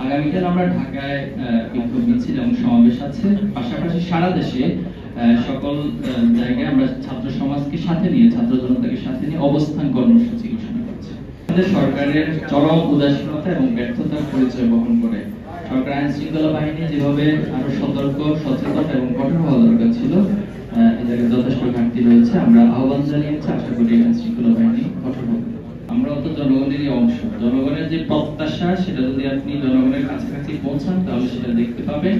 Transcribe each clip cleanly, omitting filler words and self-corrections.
আগামীকাল আমরা ঢাকায় বিক্ষোভ মিছিল এবং সমাবেশ আছে, পাশাপাশি সারা দেশে সকল জায়গায় আমরা ছাত্র সমাজকে সাথে নিয়ে, ছাত্র জনতাকে সাথে নিয়ে অবস্থান কর্মসূচি ঘোষণা করছি। আমাদের সরকারের চরম উদাসীনতা এবং ব্যর্থতার পরিচয় বহন করে সরকার আইন শৃঙ্খলা বাহিনী যেভাবে আরো সতর্ক, সচেতন এবং কঠোর হওয়া দরকার ছিল, এই জায়গায় যথেষ্ট ঘাটতি রয়েছে। আমরা আহ্বান জানিয়েছি, আশা করি আইন শৃঙ্খলা বাহিনী কঠোর হবে। আমরা তো জনগণেরই অংশ, জনগণের যে প্রত্যাশা সেটা যদি আপনি জনগণের কাছাকাছি পৌঁছান তাহলে সেটা দেখতে পাবেন।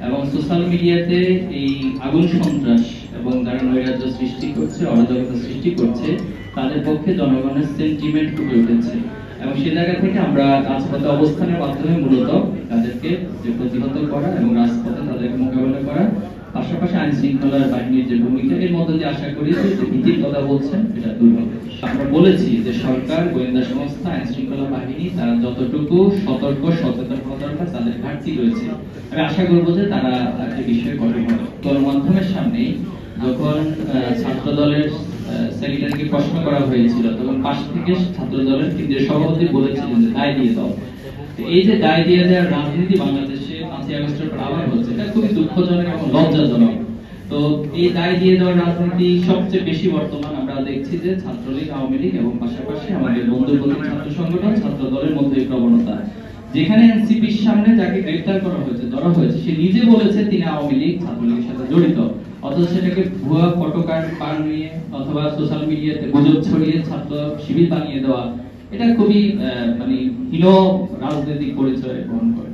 এবং সোশ্যাল মিডিয়াতে এই আগুন সন্ত্রাস এবং যারা নৈরাজ্য সৃষ্টি করছে, অরাজকতা সৃষ্টি করছে, তাদের পক্ষে জনগণের সেন্টিমেন্ট ফুটে উঠেছে এবং সে জায়গা থেকে আমরা রাজপথে অবস্থানের মাধ্যমে মূলত তাদেরকে যে প্রতিহত করা এবং রাজপথে তাদেরকে মোকাবেলা করা, পাশাপাশি আইন শৃঙ্খলার বাহিনীর যে ভূমিকা, এর মধ্যে দিয়ে আশা করি যে ভীতির কথা বলছেন এটা দূর হবে। আমরা বলেছি যে সরকার, গোয়েন্দা সংস্থা, আইন শৃঙ্খলা বাহিনী তারা যতটুকু সতর্ক, সচেতন হওয়া দরকার তাদের ঘাটতি রয়েছে। আমি আশা করবো যে তারা এই বিষয়ে কঠোর হবে। গণমাধ্যমের সামনে যখন ছাত্র দলের সেক্রেটারিকে প্রশ্ন করা হয়েছিল তখন পাশ থেকে ছাত্র দলের কেন্দ্রীয় সভাপতি বলেছিলেন যে দায় দিয়ে দাও। এই যে দায় দিয়ে দেওয়ার রাজনীতি বাংলাদেশে 5ই আগস্টের পর আবার হচ্ছে, এটা খুবই দুঃখজনক এবং লজ্জাজনক। তো এই দায় দিয়ে দেওয়ার রাজনীতি সবচেয়ে বেশি বর্তমান আমরা দেখছি যে ছাত্রলীগ, আওয়ামী লীগ এবং পাশাপাশি আমাদের বন্ধুপ্রতিম ছাত্র সংগঠন, ছাত্র দলের মধ্যে এই প্রবণতা। যেখানে এনসিপির সামনে যাকে গ্রেফতার করা হয়েছে, ধরা হয়েছে, সে নিজে বলেছে তিনি আওয়ামী লীগ, ছাত্রলীগের সাথে জড়িত, অথচ সেটাকে ভুয়া ফটোকার্ড বানিয়ে অথবা সোশ্যাল মিডিয়াতে গুজব ছড়িয়ে ছাত্র শিবির বানিয়ে দেওয়া, এটা খুবই মানে হীন রাজনৈতিক পরিচয় বহন করে।